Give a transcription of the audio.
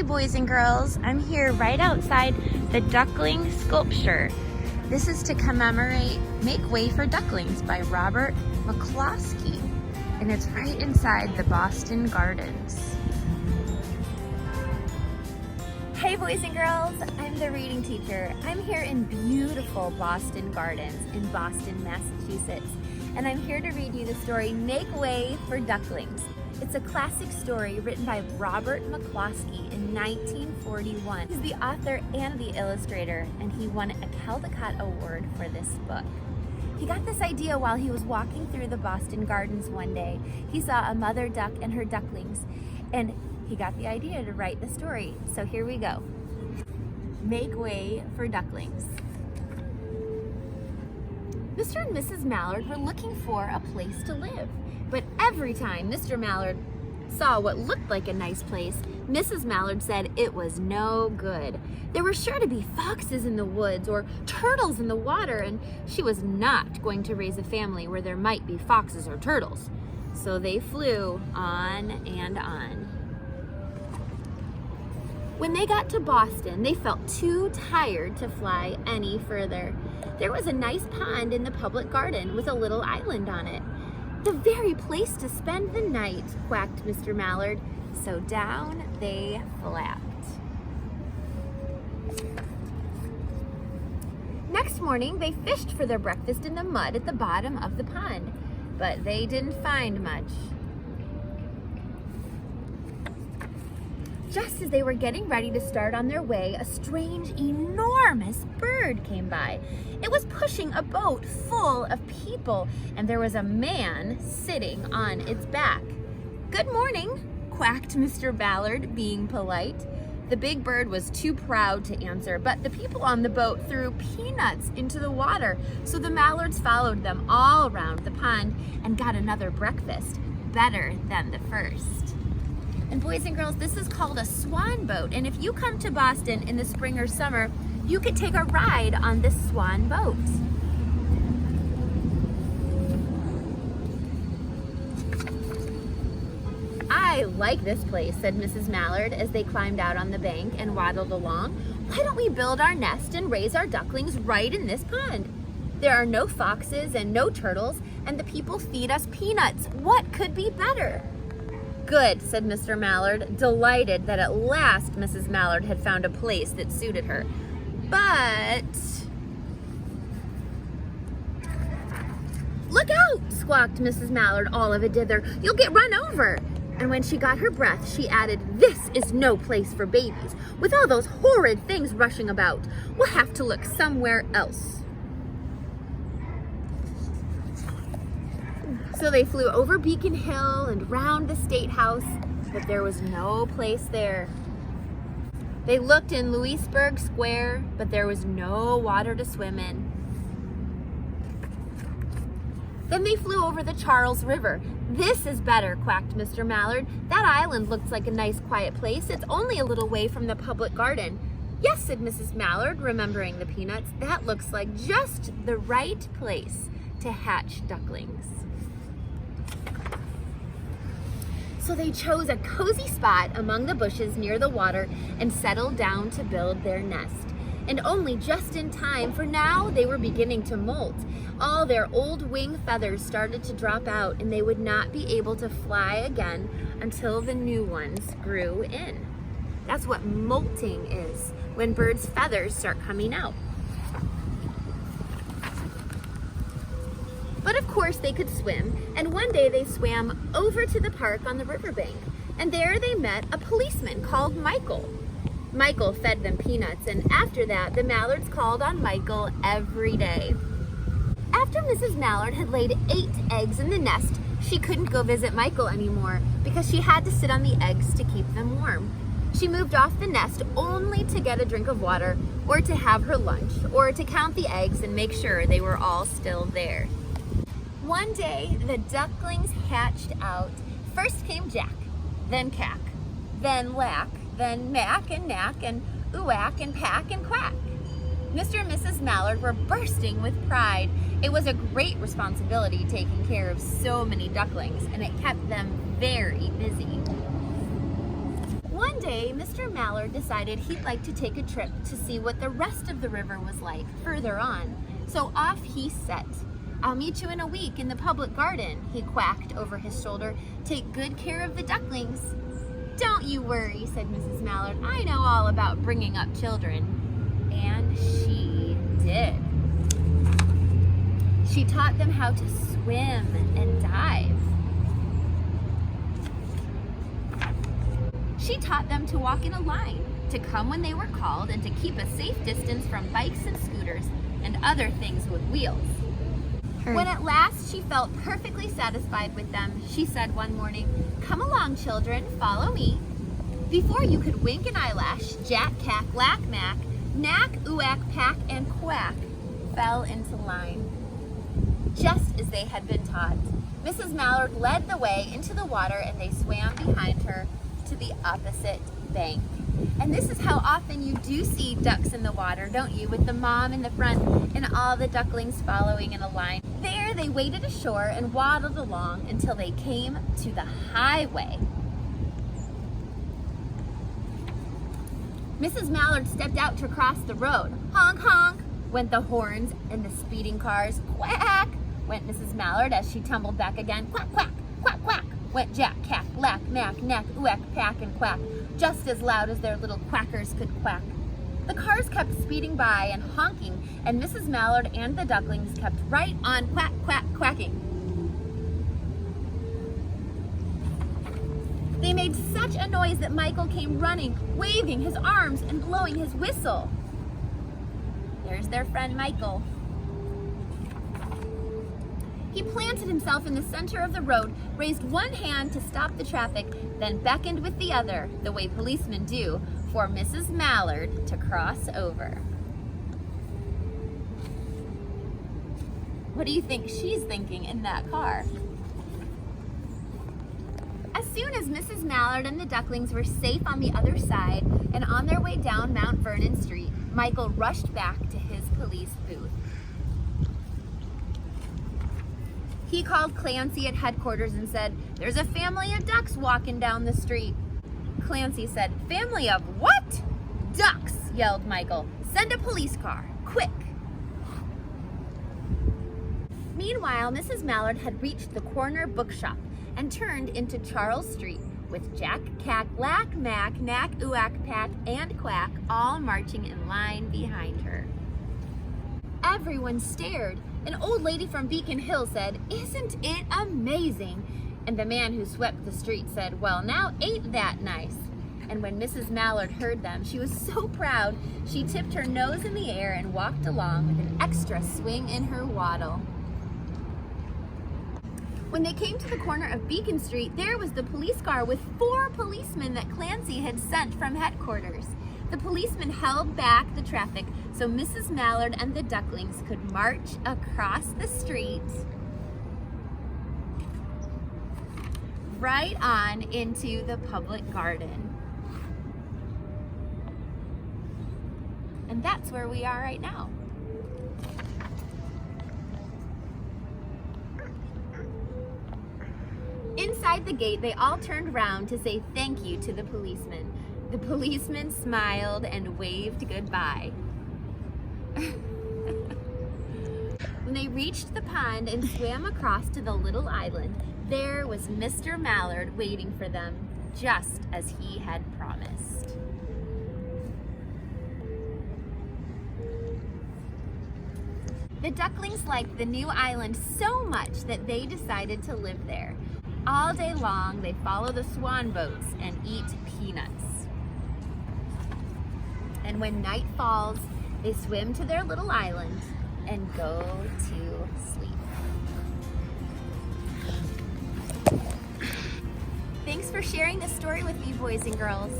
Hey boys and girls, I'm here right outside the Ducklings sculpture. This is to commemorate Make Way for Ducklings by Robert Closkey, and it's right inside the Boston Gardens. Hey boys and girls, I'm the reading teacher. I'm here in beautiful Boston Gardens in Boston, Massachusetts, and I'm here to read you the story Make Way for Ducklings. It's a classic story written by Robert Closkey in 1941. He's the author and the illustrator, and he won a Caldecott Award for this book. He got this idea while he was walking through the Boston Gardens one day. He saw a mother duck and her ducklings, and he got the idea to write the story. So here we go. Make Way for Ducklings. Mr. and Mrs. Mallard were looking for a place to live. But every time Mr. Mallard saw what looked like a nice place, Mrs. Mallard said it was no good. There were sure to be foxes in the woods or turtles in the water, and she was not going to raise a family where there might be foxes or turtles. So they flew on and on. When they got to Boston, they felt too tired to fly any further. There was a nice pond in the public garden with a little island on it. The very place to spend the night, quacked Mr. Mallard. So down they flapped. Next morning, they fished for their breakfast in the mud at the bottom of the pond, but they didn't find much. Just as they were getting ready to start on their way, a strange, enormous bird came by. It was pushing a boat full of people, and there was a man sitting on its back. "Good morning," quacked Mr. Mallard, being polite. The big bird was too proud to answer, but the people on the boat threw peanuts into the water, so the Mallards followed them all around the pond and got another breakfast, better than the first. And boys and girls, this is called a swan boat. And if you come to Boston in the spring or summer, you could take a ride on this swan boat. "I like this place," said Mrs. Mallard as they climbed out on the bank and waddled along. "Why don't we build our nest and raise our ducklings right in this pond? There are no foxes and no turtles, and the people feed us peanuts. What could be better?" "Good," said Mr. Mallard, delighted that at last Mrs. Mallard had found a place that suited her. "But..." "Look out!" squawked Mrs. Mallard, all of a dither. "You'll get run over!" And when she got her breath, she added, "This is no place for babies, with all those horrid things rushing about. We'll have to look somewhere else." So they flew over Beacon Hill and round the State House, but there was no place there. They looked in Louisburg Square, but there was no water to swim in. Then they flew over the Charles River. "This is better," quacked Mr. Mallard. "That island looks like a nice quiet place. It's only a little way from the public garden." "Yes," said Mrs. Mallard, remembering the peanuts. "That looks like just the right place to hatch ducklings." So they chose a cozy spot among the bushes near the water and settled down to build their nest. And only just in time, for now they were beginning to molt. All their old wing feathers started to drop out, and they would not be able to fly again until the new ones grew in. That's what molting is, when birds' feathers start coming out. But of course they could swim, and one day they swam over to the park on the riverbank, and there they met a policeman called Michael. Michael fed them peanuts, and after that the Mallards called on Michael every day. After Mrs. Mallard had laid 8 eggs in the nest, she couldn't go visit Michael anymore because she had to sit on the eggs to keep them warm. She moved off the nest only to get a drink of water, or to have her lunch, or to count the eggs and make sure they were all still there. One day, the ducklings hatched out. First came Jack, then Cack, then Lack, then Mack and Knack, and Ooack and Pack and Quack. Mr. and Mrs. Mallard were bursting with pride. It was a great responsibility taking care of so many ducklings, and it kept them very busy. one day, Mr. Mallard decided he'd like to take a trip to see what the rest of the river was like further on. So off he set. "I'll meet you in a week in the public garden," he quacked over his shoulder. "Take good care of the ducklings." "Don't you worry," said Mrs. Mallard. "I know all about bringing up children." And she did. She taught them how to swim and dive. She taught them to walk in a line, to come when they were called, and to keep a safe distance from bikes and scooters and other things with wheels. When at last she felt perfectly satisfied with them, she said one morning, "Come along, children, follow me." Before you could wink an eyelash, Jack, Cack, Lack, Mack, Knack, Uack, Pack, and Quack fell into line, just as they had been taught. Mrs. Mallard led the way into the water, and they swam behind her to the opposite bank. And this is how often you do see ducks in the water, don't you? With the mom in the front and all the ducklings following in a line. There they waded ashore and waddled along until they came to the highway. Mrs. Mallard stepped out to cross the road. Honk, honk, went the horns and the speeding cars. Quack, went Mrs. Mallard as she tumbled back again. Quack, quack, quack, quack, went Jack, Cack, Lack, Mack, Knack, Uack, Pack, and Quack, just as loud as their little quackers could quack. The cars kept speeding by and honking, and Mrs. Mallard and the ducklings kept right on quack, quack, quacking. They made such a noise that Michael came running, waving his arms and blowing his whistle. There's their friend Michael. He planted himself in the center of the road, raised one hand to stop the traffic, then beckoned with the other, the way policemen do, for Mrs. Mallard to cross over. What do you think she's thinking in that car? As soon as Mrs. Mallard and the ducklings were safe on the other side and on their way down Mount Vernon Street, Michael rushed back to his police booth. He called Clancy at headquarters and said, "There's a family of ducks walking down the street." Clancy said, "Family of what?" "Ducks," yelled Michael. "Send a police car, quick." Meanwhile, Mrs. Mallard had reached the corner bookshop and turned into Charles Street with Jack, Cack, Lack, Mack, Knack, Uack, Pack, and Quack all marching in line behind her. Everyone stared. An old lady from Beacon Hill said, "Isn't it amazing?" And the man who swept the street said, "Well, now ain't that nice?" And when Mrs. Mallard heard them, she was so proud, she tipped her nose in the air and walked along with an extra swing in her waddle. When they came to the corner of Beacon Street, there was the police car with 4 policemen that Clancy had sent from headquarters. The policemen held back the traffic so Mrs. Mallard and the ducklings could march across the street right on into the public garden. And that's where we are right now. Inside the gate, they all turned round to say thank you to the policeman. The policeman smiled and waved goodbye. When they reached the pond and swam across to the little island, there was Mr. Mallard waiting for them, just as he had promised. The ducklings liked the new island so much that they decided to live there. All day long, they follow the swan boats and eat peanuts. And when night falls, they swim to their little island and go to sleep. Thanks for sharing this story with me, boys and girls.